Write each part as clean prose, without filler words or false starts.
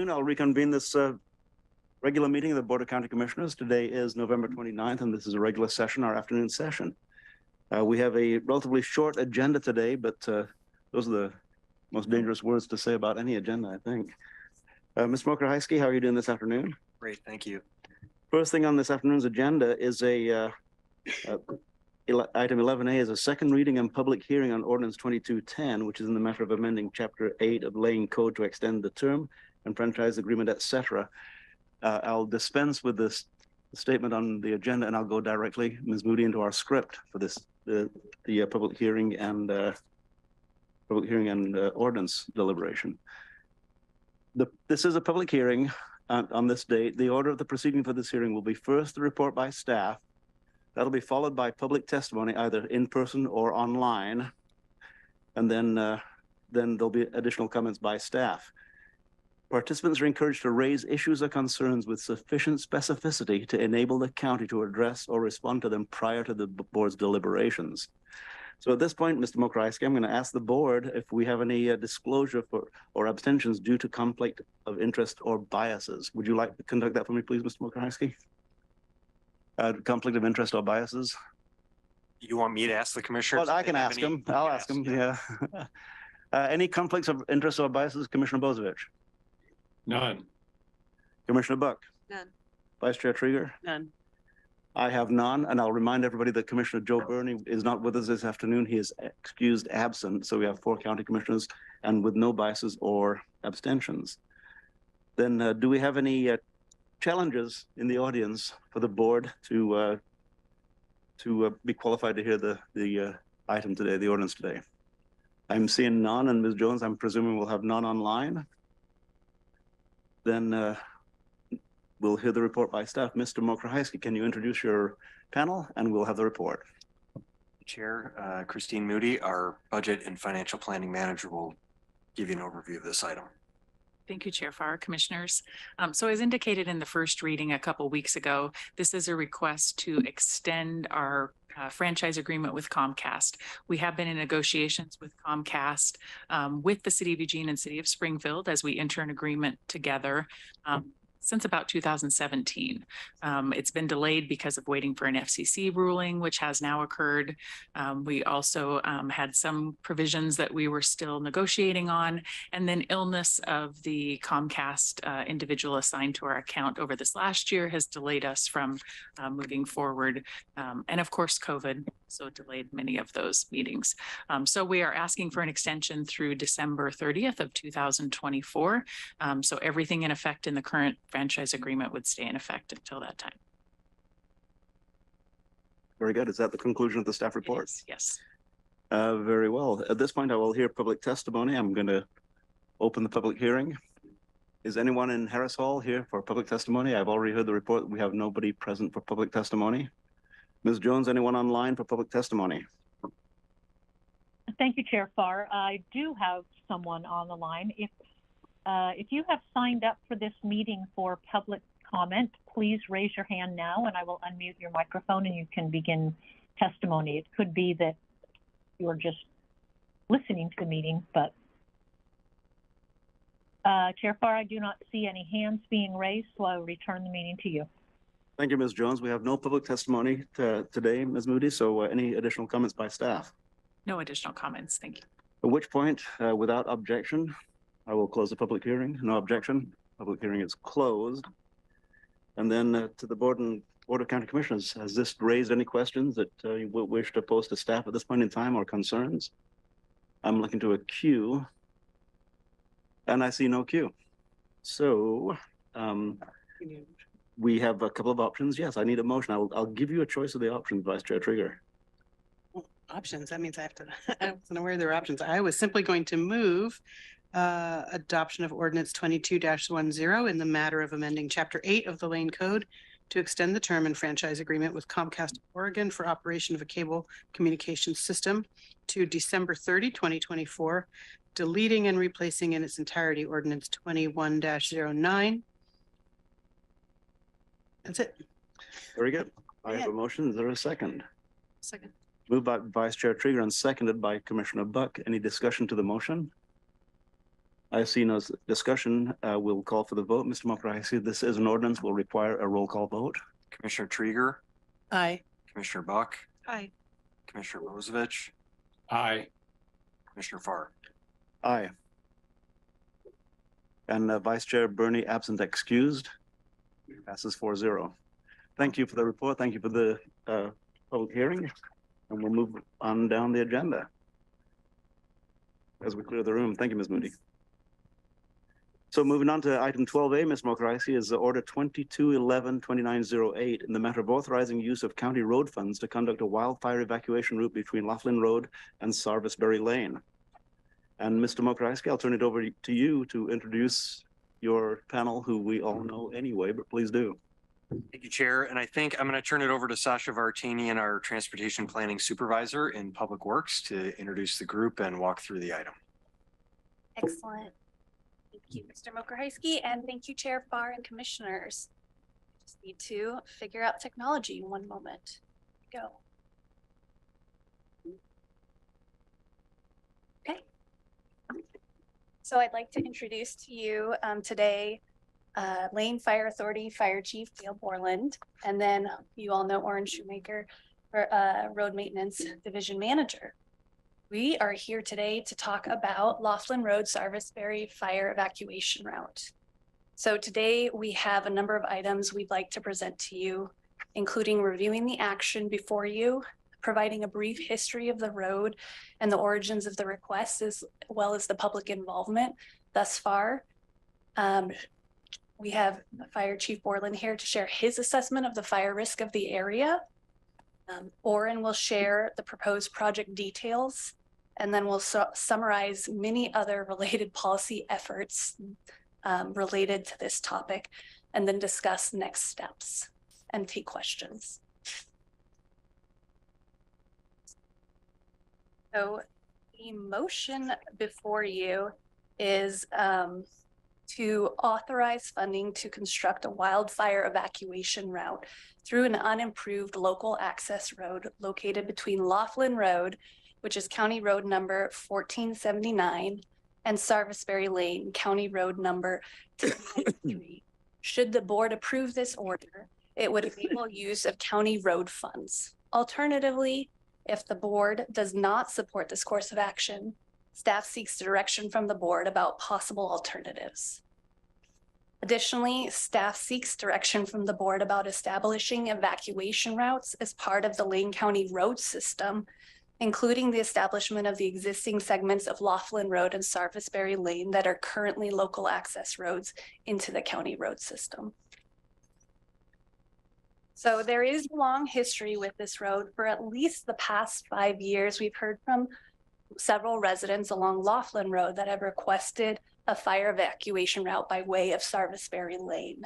afternoon. I'll reconvene this regular meeting of the Board of County Commissioners. Today is November 29th, and this is a regular session, our afternoon session. We have a relatively short agenda today, but those are the most dangerous words to say about any agenda, I think. Ms. Mokrahajski, how are you doing this afternoon? Great, thank you. First thing on this afternoon's agenda is item 11A is a second reading and public hearing on Ordinance 2210, which is in the matter of amending Chapter 8 of Lane Code to extend the term and franchise agreement, etc. I'll dispense with this statement on the agenda, and I'll go directly, Ms. Moody, into our script for this the public hearing and ordinance deliberation. This is a public hearing on this date. The order of the proceeding for this hearing will be first the report by staff. That'll be followed by public testimony, either in person or online. And then there'll be additional comments by staff. Participants are encouraged to raise issues or concerns with sufficient specificity to enable the county to address or respond to them prior to the board's deliberations. So at this point, Mr. Mokrahajski, I'm going to ask the board if we have any disclosure or abstentions due to conflict of interest or biases. Would you like to conduct that for me, please, Mr. Mokrahajski? Conflict of interest or biases? You want me to ask the commissioner? Well, I can ask him. I'll ask him. Yeah. Any conflicts of interest or biases, Commissioner Bozievich? None. Commissioner Buck? None. Vice Chair Trieger? None. I have none, and I'll remind everybody that Commissioner Joe Burney is not with us this afternoon. He is excused absent, so we have 4 county commissioners and with no biases or abstentions. Then do we have any challenges in the audience for the board to be qualified to hear the item today, the ordinance today? I'm seeing none, and Ms. Jones, I'm presuming we'll have none online. Then we'll hear the report by staff. Mr. Mokrahajski, can you introduce your panel, and we'll have the report. Chair, Christine Moody, our budget and financial planning manager, will give you an overview of this item. Thank you, Chair Farr, Commissioners. So as indicated in the first reading a couple weeks ago, this is a request to extend our franchise agreement with Comcast. We have been in negotiations with Comcast with the City of Eugene and City of Springfield as we enter an agreement together since about 2017. It's been delayed because of waiting for an FCC ruling, which has now occurred. We also had some provisions that we were still negotiating on, and then illness of the Comcast individual assigned to our account over this last year has delayed us from moving forward. And of course, COVID so delayed many of those meetings. So we are asking for an extension through December 30th of 2024. So everything in effect in the current franchise agreement would stay in effect until that time. Very good. Is that the conclusion of the staff report? Yes. Very well. At this point, I will hear public testimony. I'm going to open the public hearing. Is anyone in Harris Hall here for public testimony? I've already heard the report. We have nobody present for public testimony. Ms. Jones, anyone online for public testimony? Thank you, Chair Farr. I do have someone on the line. If you have signed up for this meeting for public comment, please raise your hand now and I will unmute your microphone and you can begin testimony. It could be that you're just listening to the meeting, but Chair Farr, I do not see any hands being raised, so I will return the meeting to you. Thank you, Ms. Jones. We have no public testimony today, Ms. Moody, so any additional comments by staff? No additional comments. Thank you. At which point, without objection, I will close the public hearing. No objection. Public hearing is closed. And then to the Board of County Commissioners, has this raised any questions that you would wish to pose to staff at this point in time or concerns? I'm looking to a queue, and I see no queue. So we have a couple of options. Yes, I need a motion. I'll give you a choice of the options, Vice Chair Trieger. Options, that means I have to, I wasn't aware there were options. I was simply going to move adoption of ordinance 22-10 in the matter of amending Chapter 8 of the Lane Code to extend the term and franchise agreement with Comcast Oregon for operation of a cable communications system to December 30, 2024, deleting and replacing in its entirety ordinance 21-09. That's it. Very good. I have a motion. Is there a second? Second. Moved by Vice Chair Trieger and seconded by Commissioner Buck. Any discussion to the motion? I see no discussion. We'll call for the vote. Mr. Mokorheisky, this is an ordinance, will require a roll call vote. Commissioner Trieger, Aye. Commissioner Buck, Aye. Commissioner Bozovich, Aye. Commissioner Farr. Aye. And Vice Chair Bernie absent excused. Passes 4-0. Thank you for the report. Thank you for the public hearing. And we'll move on down the agenda as we clear the room. Thank you, Ms. Moody. So moving on to item 12A, Ms. Mokorheisky, is the order 2211-2908 in the matter of authorizing use of county road funds to conduct a wildfire evacuation route between Laughlin Road and Sarvisbury Lane. And Mr. Mokorheisky, I'll turn it over to you to introduce your panel, who we all know anyway, but please do. Thank you, Chair. And I think I'm going to turn it over to Sasha Vartanian, our Transportation Planning Supervisor in Public Works, to introduce the group and walk through the item. Excellent. Thank you, Mr. Mokorheisky, and thank you, Chair Farr and Commissioners. Just need to figure out technology in one moment. Go. Okay. So I'd like to introduce to you today Lane Fire Authority Fire Chief Dale Borland, and then you all know Orange Shoemaker, Road Maintenance Division Manager. We are here today to talk about Laughlin Road Sarvisbury Fire Evacuation Route. So today we have a number of items we'd like to present to you, including reviewing the action before you, providing a brief history of the road and the origins of the request, as well as the public involvement thus far. We have Fire Chief Borland here to share his assessment of the fire risk of the area. Oren will share the proposed project details, and then we'll summarize many other related policy efforts related to this topic, and then discuss next steps and take questions. So the motion before you is to authorize funding to construct a wildfire evacuation route through an unimproved local access road located between Laughlin Road, which is County Road number 1479, and Sarvisbury Lane, County Road number 293. Should the board approve this order, it would enable use of county road funds. Alternatively, if the board does not support this course of action, staff seeks direction from the board about possible alternatives. Additionally, staff seeks direction from the board about establishing evacuation routes as part of the Lane County road system, including the establishment of the existing segments of Laughlin Road and Sarvisbury Lane that are currently local access roads into the county road system. So there is a long history with this road. For at least the past 5 years, we've heard from several residents along Laughlin Road that have requested a fire evacuation route by way of Sarvisbury Lane.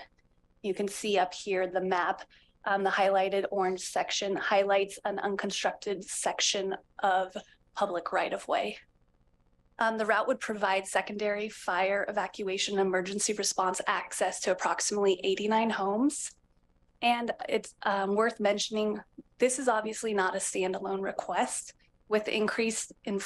You can see up here the map. The highlighted orange section highlights an unconstructed section of public right-of-way. The route would provide secondary fire evacuation emergency response access to approximately 89 homes. And it's worth mentioning, this is obviously not a standalone request. With the increase in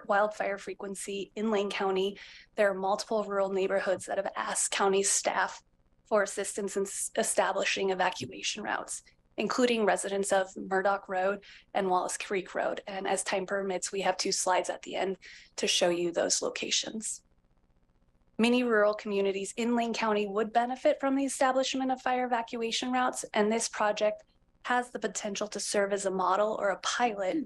wildfire frequency in Lane County, there are multiple rural neighborhoods that have asked county staff for assistance in establishing evacuation routes, including residents of Murdoch Road and Wallace Creek Road. And as time permits, we have 2 slides at the end to show you those locations. Many rural communities in Lane County would benefit from the establishment of fire evacuation routes, and this project has the potential to serve as a model or a pilot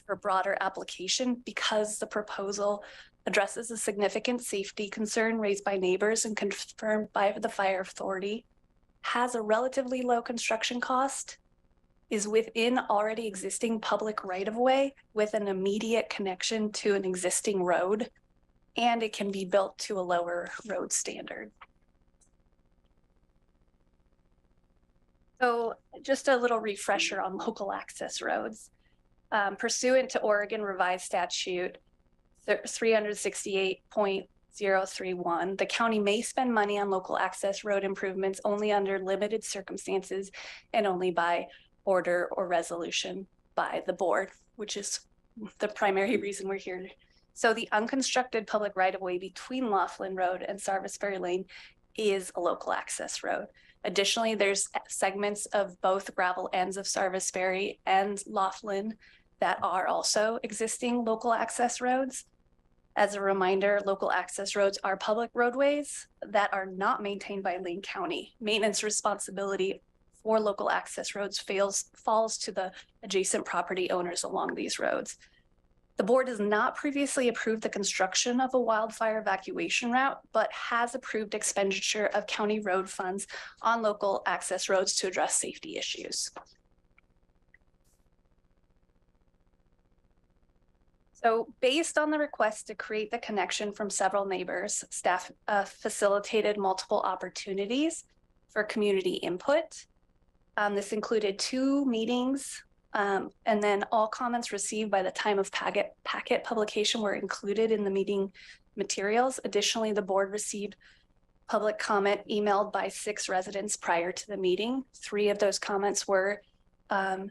for broader application because the proposal addresses a significant safety concern raised by neighbors and confirmed by the fire authority, has a relatively low construction cost, is within already existing public right-of-way with an immediate connection to an existing road, and it can be built to a lower road standard. So just a little refresher on local access roads. Pursuant to Oregon Revised Statute 368.031, the county may spend money on local access road improvements only under limited circumstances and only by order or resolution by the board, which is the primary reason we're here So the unconstructed public right-of-way between Laughlin Road and Sarvis Ferry Lane is a local access road. Additionally, there's segments of both gravel ends of Sarvis Ferry and Laughlin that are also existing local access roads. As a reminder, local access roads are public roadways that are not maintained by Lane County. Maintenance responsibility for local access roads falls to the adjacent property owners along these roads. The board has not previously approved the construction of a wildfire evacuation route, but has approved expenditure of county road funds on local access roads to address safety issues. So based on the request to create the connection from several neighbors, staff facilitated multiple opportunities for community input. This included 2 meetings, and then all comments received by the time of packet publication were included in the meeting materials. Additionally, the board received public comment emailed by 6 residents prior to the meeting. 3 of those comments were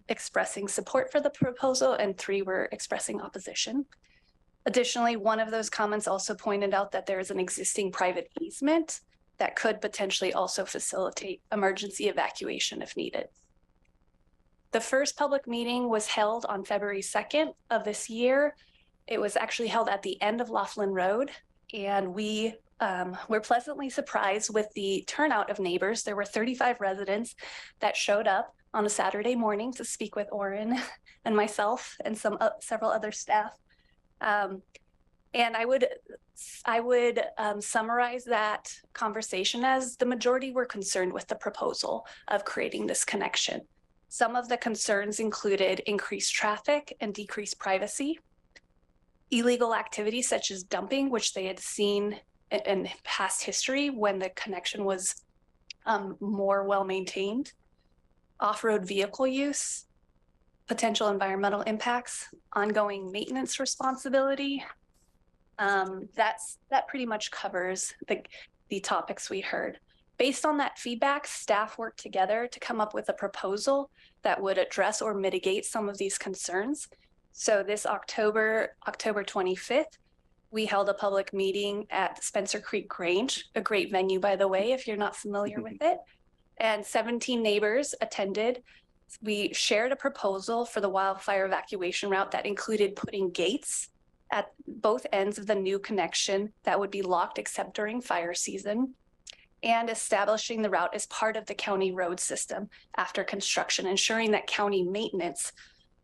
expressing support for the proposal and 3 were expressing opposition. Additionally, one of those comments also pointed out that there is an existing private easement that could potentially also facilitate emergency evacuation if needed. The first public meeting was held on February 2nd of this year. It was actually held at the end of Laughlin Road, and we were pleasantly surprised with the turnout of neighbors. There were 35 residents that showed up on a Saturday morning to speak with Oren and myself and several other staff. And I would summarize that conversation as the majority were concerned with the proposal of creating this connection. Some of the concerns included increased traffic and decreased privacy, illegal activities such as dumping, which they had seen in past history when the connection was more well-maintained, off-road vehicle use, potential environmental impacts, ongoing maintenance responsibility. That pretty much covers the topics we heard. Based on that feedback, staff worked together to come up with a proposal that would address or mitigate some of these concerns. So this October 25th, we held a public meeting at Spencer Creek Grange, a great venue, by the way, if you're not familiar with it. And 17 neighbors attended. We shared a proposal for the wildfire evacuation route that included putting gates at both ends of the new connection that would be locked except during fire season, and establishing the route as part of the county road system after construction, ensuring that county maintenance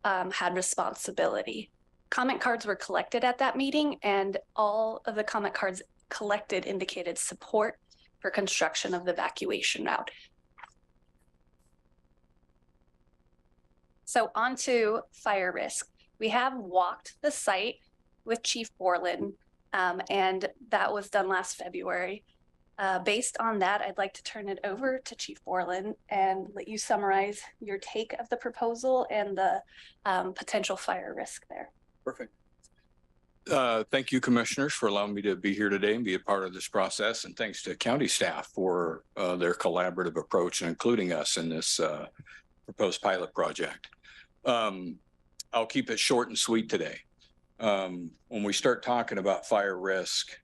had responsibility. Comment cards were collected at that meeting, and all of the comment cards collected indicated support for construction of the evacuation route. So on to fire risk. We have walked the site with Chief Borland, and that was done last February. Based on that, I'd like to turn it over to Chief Borland and let you summarize your take of the proposal and the potential fire risk there. Perfect. Thank you, commissioners, for allowing me to be here today and be a part of this process. And thanks to county staff for their collaborative approach and including us in this proposed pilot project. I'll keep it short and sweet today. When we start talking about fire risk,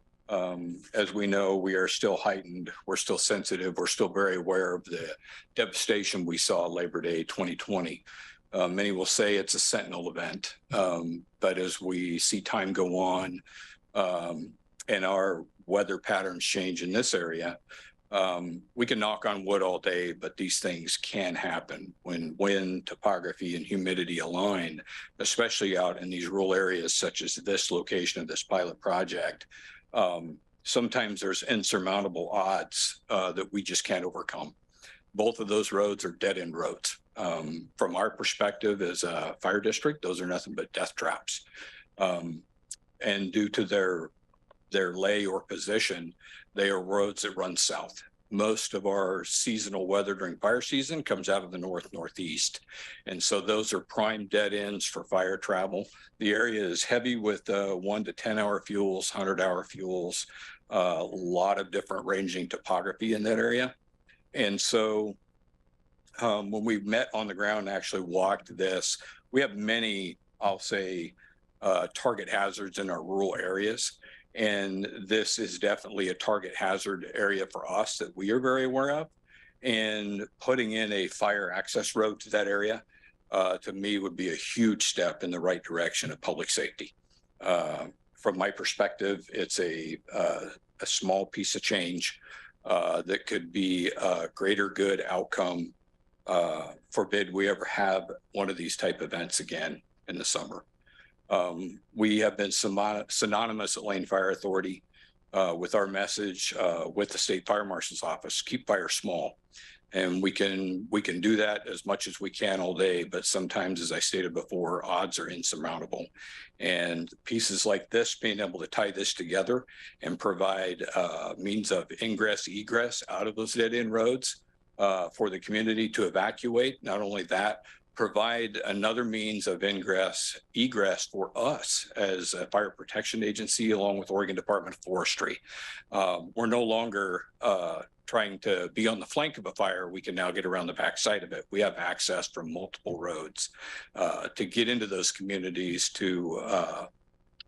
as we know, we are still heightened. We're still sensitive. We're still very aware of the devastation we saw Labor Day 2020. Many will say it's a sentinel event, but as we see time go on and our weather patterns change in this area, we can knock on wood all day, but these things can happen when wind, topography, and humidity align, especially out in these rural areas such as this location of this pilot project. Sometimes there's insurmountable odds that we just can't overcome. Both of those roads are dead-end roads. From our perspective as a fire district, those are nothing but death traps. And due to their lay or position, they are roads that run south. Most of our seasonal weather during fire season comes out of the northeast. And so those are prime dead ends for fire travel. The area is heavy with 1 to 10 hour fuels, 100-hour fuels, a lot of different ranging topography in that area. And so when we met on the ground and actually walked this, we have many, I'll say, target hazards in our rural areas. And this is definitely a target hazard area for us that we are very aware of. And putting in a fire access road to that area, to me, would be a huge step in the right direction of public safety. From my perspective, it's a small piece of change that could be a greater good outcome. Forbid we ever have one of these type events again in the summer. We have been synonymous at Lane Fire Authority with our message with the State Fire Marshal's Office: keep fire small. And we can do that as much as we can all day, but sometimes, as I stated before, odds are insurmountable. And pieces like this, being able to tie this together and provide means of ingress, egress out of those dead end roads for the community to evacuate. Not only that, provide another means of ingress, egress for us as a fire protection agency, along with Oregon Department of Forestry. We're no longer trying to be on the flank of a fire. We can now get around the backside of it. We have access from multiple roads to get into those communities, to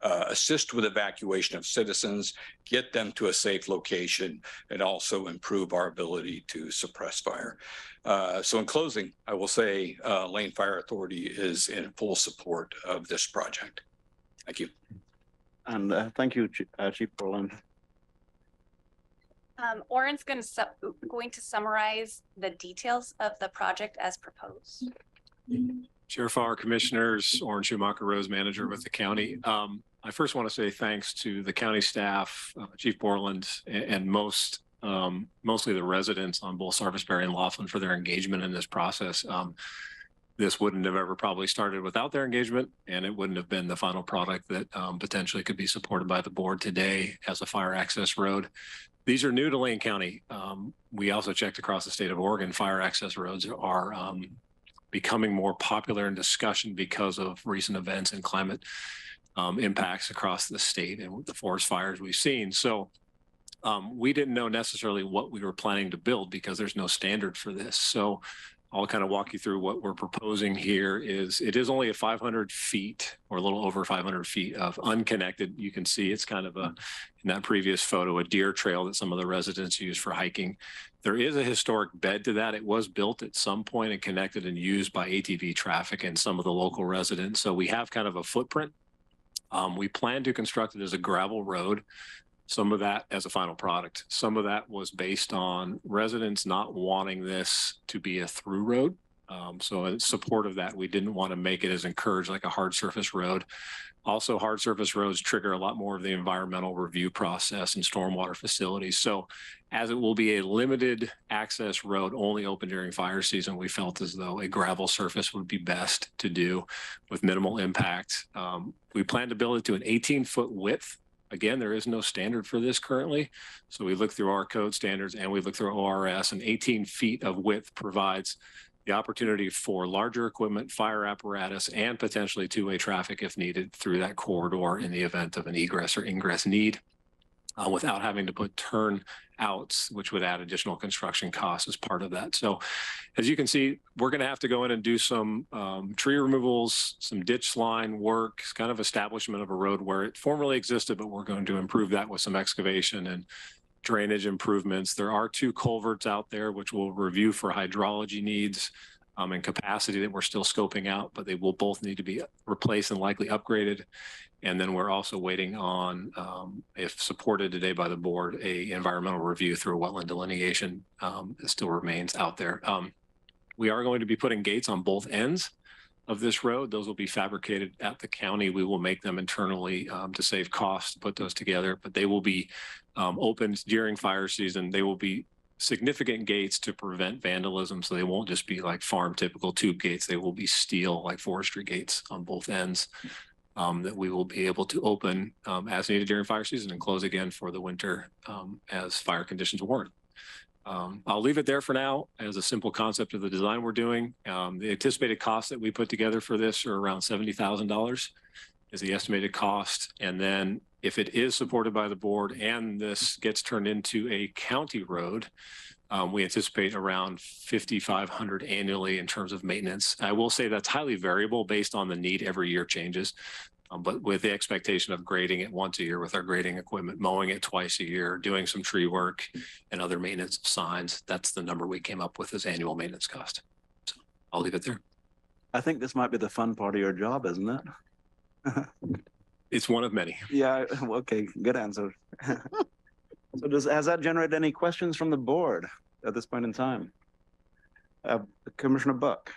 assist with evacuation of citizens, get them to a safe location, and also improve our ability to suppress fire. So in closing, I will say Lane Fire Authority is in full support of this project. Thank you. And thank you, Chief Borland. Oren's going to summarize the details of the project as proposed. Chair Farr, Commissioners, Oren Schumacher, Rose Manager with the county. I first want to say thanks to the county staff, Chief Borland, and mostly the residents on both Sarvisbury and Laughlin for their engagement in this process. This wouldn't have ever probably started without their engagement, and it wouldn't have been the final product that potentially could be supported by the board today as a fire access road. These are new to Lane County. We also checked across the state of Oregon. Fire access roads are becoming more popular in discussion because of recent events and climate impacts across the state and the forest fires we've seen. So we didn't know necessarily what we were planning to build because there's no standard for this. So I'll kind of walk you through what we're proposing here. It is only a 500 feet or a little over 500 feet of unconnected. You can see it's kind of in that previous photo, a deer trail that some of the residents use for hiking. There is a historic bed to that. It was built at some point and connected and used by ATV traffic and some of the local residents. So we have kind of a footprint. We plan to construct it as a gravel road. Some of that as a final product. Some of that was based on residents not wanting this to be a through road. So in support of that, we didn't want to make it as encouraged like a hard surface road. Also, hard surface roads trigger a lot more of the environmental review process and stormwater facilities. So as it will be a limited access road only open during fire season, we felt as though a gravel surface would be best to do with minimal impact. We plan to build it to an 18-foot width. Again, there is no standard for this currently. So we look through our code standards and we look through ORS, and 18 feet of width provides the opportunity for larger equipment, fire apparatus, and potentially two-way traffic if needed through that corridor in the event of an egress or ingress need without having to put turnouts, which would add additional construction costs as part of that. So as you can see, we're going to have to go in and do some tree removals, some ditch line work, kind of establishment of a road where it formerly existed, but we're going to improve that with some excavation and drainage improvements. There are 2 culverts out there, which we'll review for hydrology needs and capacity that we're still scoping out, but they will both need to be replaced and likely upgraded. And then we're also waiting on, if supported today by the board, a environmental review through a wetland delineation that still remains out there. We are going to be putting gates on both ends of this road. Those will be fabricated at the county. We will make them internally to save costs to put those together, but they will be opened during fire season. They will be significant gates to prevent vandalism. So they won't just be like farm typical tube gates. They will be steel, like forestry gates on both ends that we will be able to open as needed during fire season and close again for the winter as fire conditions warrant. I'll leave it there for now as a simple concept of the design we're doing. The anticipated costs that we put together for this are around $70,000 is the estimated cost. And then if it is supported by the board and this gets turned into a county road, we anticipate around $5,500 annually in terms of maintenance. I will say that's highly variable based on the need. Every year changes. But with the expectation of grading it once a year with our grading equipment, mowing it twice a year, doing some tree work and other maintenance of signs, that's the number we came up with as annual maintenance cost. So I'll leave it there. I think this might be the fun part of your job, isn't it? It's one of many. Yeah, okay, good answer. So has that generated any questions from the board at this point in time? Commissioner Buck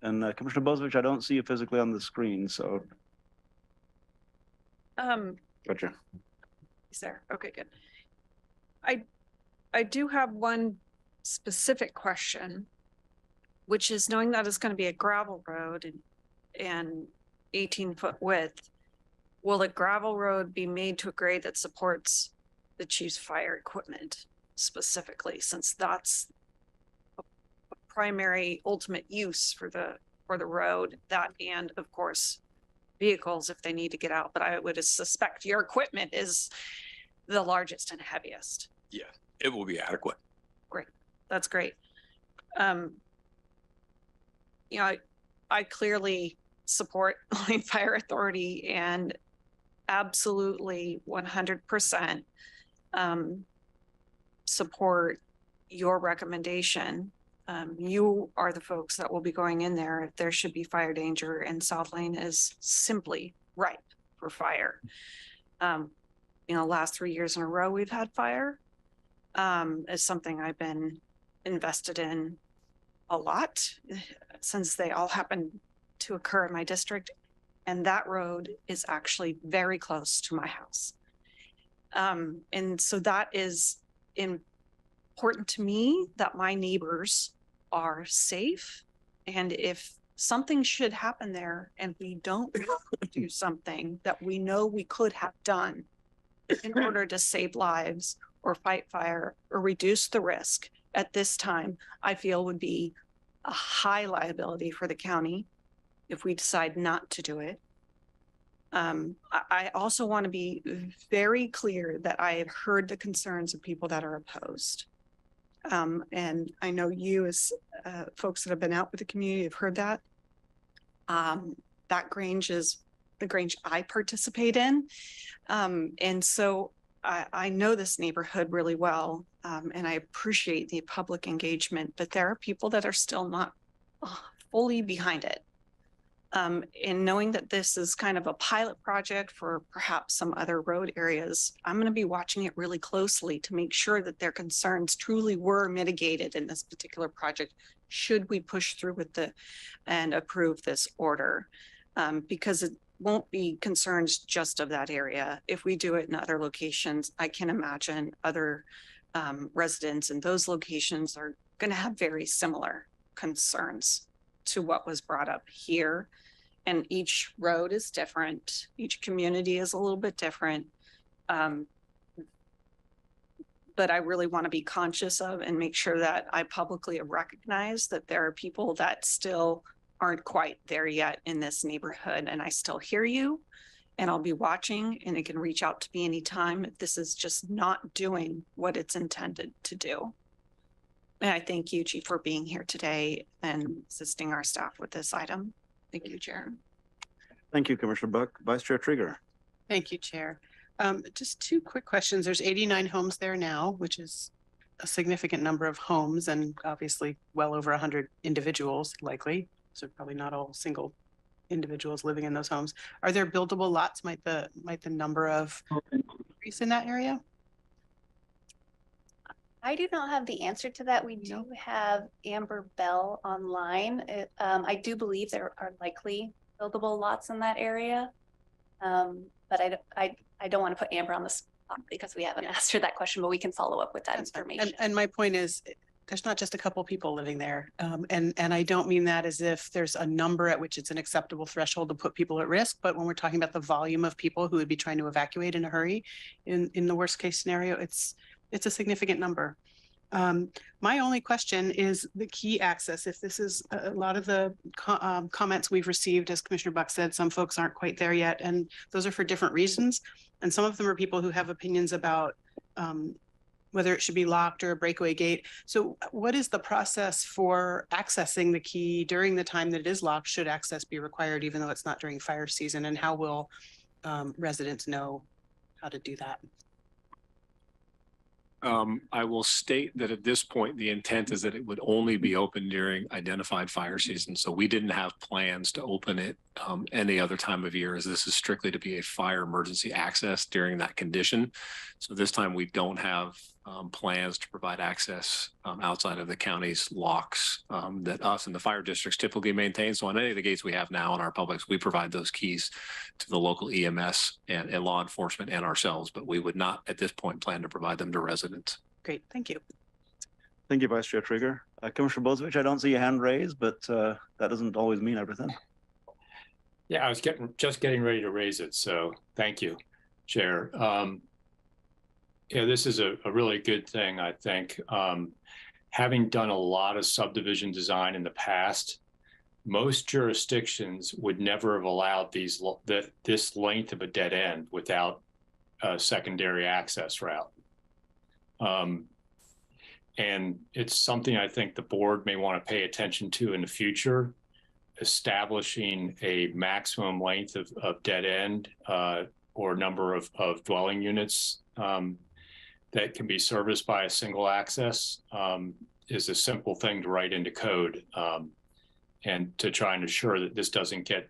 and Commissioner Bozovich, I don't see you physically on the screen, so. Gotcha. Is there? Okay, good. I do have one specific question, which is knowing that it's going to be a gravel road and 18-foot width, will the gravel road be made to a grade that supports the chief's fire equipment specifically, since that's a primary ultimate use for the road, that and of course vehicles if they need to get out, but I would suspect your equipment is the largest and heaviest. Yeah, it will be adequate. Great. That's great. You know, I clearly support Lane Fire Authority and absolutely 100% support your recommendation. You are the folks that will be going in there if there should be fire danger, and South Lane is simply ripe for fire. You know, last 3 years in a row we've had fire. Is something I've been invested in a lot since they all happened to occur in my district. And that road is actually very close to my house. And so that is important to me that my neighbors are safe. And if something should happen there and we don't do something that we know we could have done in order to save lives or fight fire or reduce the risk at this time, I feel would be a high liability for the county if we decide not to do it. I also want to be very clear that I have heard the concerns of people that are opposed. And I know you as folks that have been out with the community have heard that. That Grange is the Grange I participate in. And so I know this neighborhood really well, and I appreciate the public engagement, but there are people that are still not fully behind it. And knowing that this is kind of a pilot project for perhaps some other road areas, I'm going to be watching it really closely to make sure that their concerns truly were mitigated in this particular project, should we push through with and approve this order, because it won't be concerns just of that area. If we do it in other locations, I can imagine other residents in those locations are going to have very similar concerns to what was brought up here. And each road is different. Each community is a little bit different. But I really want to be conscious of and make sure that I publicly recognize that there are people that still aren't quite there yet in this neighborhood. And I still hear you, and I'll be watching, and it can reach out to me anytime if this is just not doing what it's intended to do. And I thank you, Chief, for being here today and assisting our staff with this item. Thank you, Chair. Thank you, Commissioner Buck. Vice Chair Trigger. Thank you, Chair. Just two quick questions. There's 89 homes there now, which is a significant number of homes and obviously well over 100 individuals likely. So probably not all single individuals living in those homes. Are there buildable lots? Might the number of increase in that area? I do not have the answer to that. We do have Amber Bell online. I do believe there are likely buildable lots in that area. But I don't want to put Amber on the spot because we haven't asked her that question, but we can follow up with that information. And my point is, there's not just a couple people living there. And I don't mean that as if there's a number at which it's an acceptable threshold to put people at risk. But when we're talking about the volume of people who would be trying to evacuate in a hurry, in the worst case scenario, it's a significant number. My only question is the key access. If this is a lot of the comments we've received, as Commissioner Buck said, some folks aren't quite there yet, and those are for different reasons. And some of them are people who have opinions about whether it should be locked or a breakaway gate. So what is the process for accessing the key during the time that it is locked? Should access be required, even though it's not during fire season? And how will residents know how to do that? I will state that at this point, the intent is that it would only be open during identified fire season. So we didn't have plans to open it any other time of year, as this is strictly to be a fire emergency access during that condition. So this time we don't have plans to provide access outside of the county's locks that us and the fire districts typically maintain. So on any of the gates we have now in our publics, we provide those keys to the local EMS and law enforcement and ourselves, but we would not at this point plan to provide them to residents. Great, thank you. Thank you, Vice Chair Trigger. Commissioner Bozievich, I don't see your hand raised, but that doesn't always mean everything. Yeah, I was just getting ready to raise it, so thank you, Chair. Yeah, this is a really good thing, I think. Having done a lot of subdivision design in the past, most jurisdictions would never have allowed this length of a dead end without a secondary access route. And it's something I think the board may want to pay attention to in the future, establishing a maximum length of dead end or number of dwelling units that can be serviced by a single access is a simple thing to write into code and to try and ensure that this doesn't get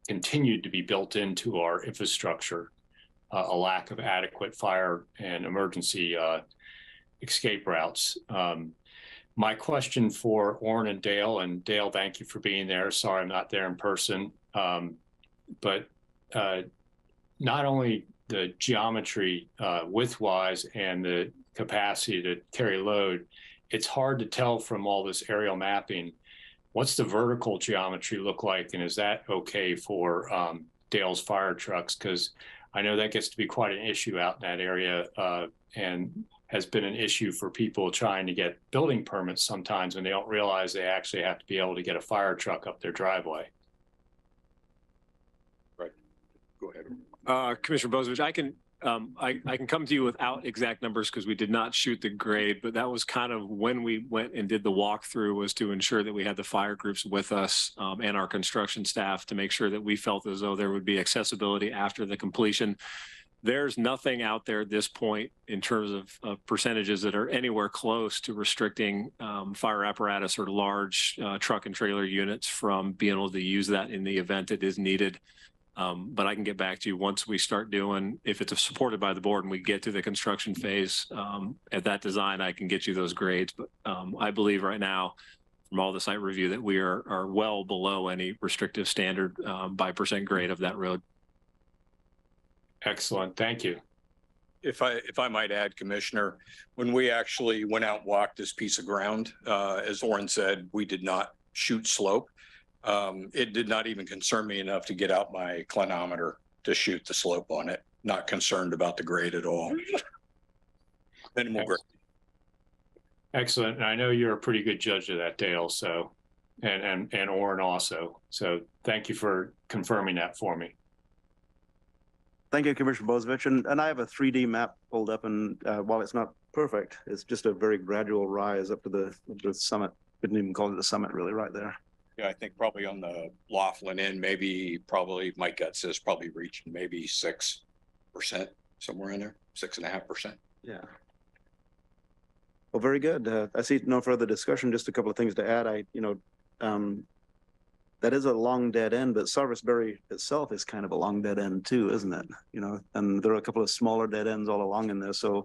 continued to be built into our infrastructure, a lack of adequate fire and emergency escape routes. My question for Orrin and Dale, thank you for being there. Sorry I'm not there in person. But not only the geometry width-wise and the capacity to carry load, it's hard to tell from all this aerial mapping, what's the vertical geometry look like? And is that okay for Dale's fire trucks? Because I know that gets to be quite an issue out in that area and has been an issue for people trying to get building permits sometimes when they don't realize they actually have to be able to get a fire truck up their driveway. Right. Go ahead. Commissioner Bozievich, I can come to you without exact numbers because we did not shoot the grade, but that was kind of when we went and did the walkthrough, was to ensure that we had the fire groups with us and our construction staff to make sure that we felt as though there would be accessibility after the completion. There's nothing out there at this point in terms of percentages that are anywhere close to restricting fire apparatus or large truck and trailer units from being able to use that in the event it is needed. But I can get back to you once we start doing, if it's supported by the board and we get to the construction phase at that design, I can get you those grades. But I believe right now, from all the site review, that we are well below any restrictive standard by percent grade of that road. Excellent, thank you. If I might add, Commissioner, when we actually went out and walked this piece of ground, as Orrin said, we did not shoot slope. It did not even concern me enough to get out my clinometer to shoot the slope on it. Not concerned about the grade at all. Minimal grade. Excellent. And I know you're a pretty good judge of that, Dale. So, and Orrin also. So thank you for confirming that for me. Thank you, Commissioner Bozievich. And I have a 3D map pulled up, and while it's not perfect, it's just a very gradual rise up to the summit. Couldn't even call it the summit, really, right there. Yeah, I think probably on the Laughlin end, probably my gut says probably reaching maybe 6%, somewhere in there, 6.5%. Yeah. Well, very good. I see no further discussion. Just a couple of things to add. That is a long dead end, but Sarvisbury itself is kind of a long dead end too, isn't it? And there are a couple of smaller dead ends all along in there. So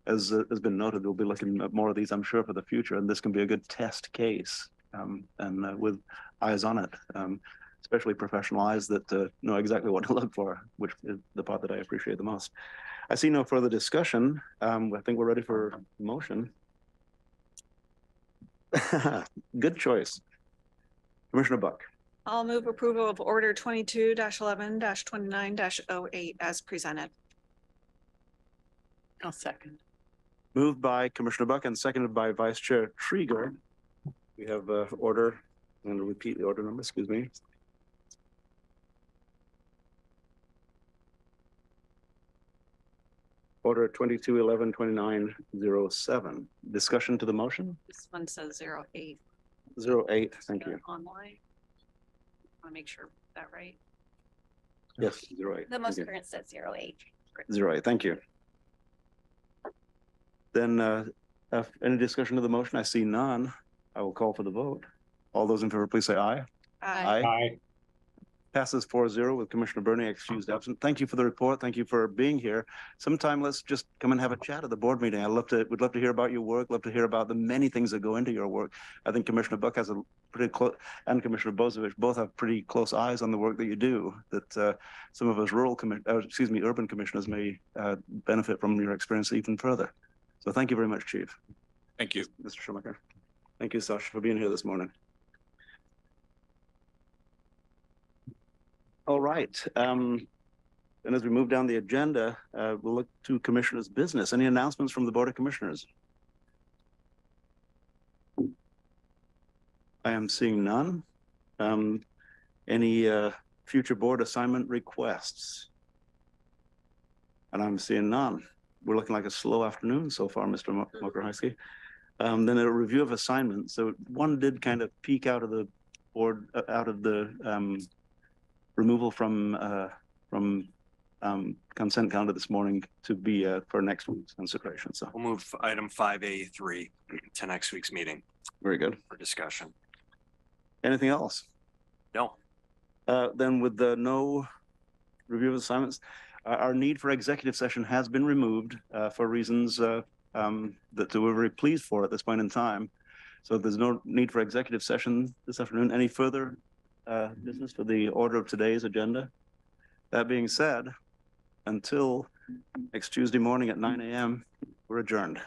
as has been noted, we'll be looking at more of these, I'm sure, for the future. And this can be a good test case and with eyes on it, especially professional eyes that know exactly what to look for, which is the part that I appreciate the most. I see no further discussion. I think we're ready for motion. Good choice. Commissioner Buck. I'll move approval of order 22-11-29-08 as presented. I'll second. Moved by Commissioner Buck and seconded by Vice Chair Trieger. We have order, I'm going to repeat the order number, excuse me. Order 22-11-29-07. Discussion to the motion? This one says 08. 08, thank you. Online. Want to make sure that right. Yes, 08. The most Thank you. current says 08. 08, thank you. Then, any discussion of the motion? I see none. I will call for the vote. All those in favor, please say aye. Aye. Passes 4-0 with Commissioner Bernie excused absent. Thank you for the report. Thank you for being here. Sometime let's just come and have a chat at the board meeting. Would love to hear about your work, love to hear about the many things that go into your work. I think Commissioner Buck has a pretty close, and Commissioner Bozovich both have pretty close eyes on the work that you do, that some of us urban commissioners may benefit from your experience even further. So thank you very much, Chief. Thank you. Mr. Schumacher. Thank you, Sasha, for being here this morning. All right. And as we move down the agenda, we'll look to Commissioners' business. Any announcements from the Board of Commissioners? I am seeing none. Any future board assignment requests? And I'm seeing none. We're looking like a slow afternoon so far, Mr. Mokrowski. Then a review of assignments. So one did kind of peek out of the board, out of the removal from consent calendar this morning to be for next week's consideration. So We'll move item 5A3 to next week's meeting very good. for discussion. Anything else? No. Then with the no review of assignments, our need for executive session has been removed for reasons that we're very pleased for at this point in time. So there's no need for executive session this afternoon. Any further business for the order of today's agenda? That being said, until next Tuesday morning at 9 a.m., we're adjourned.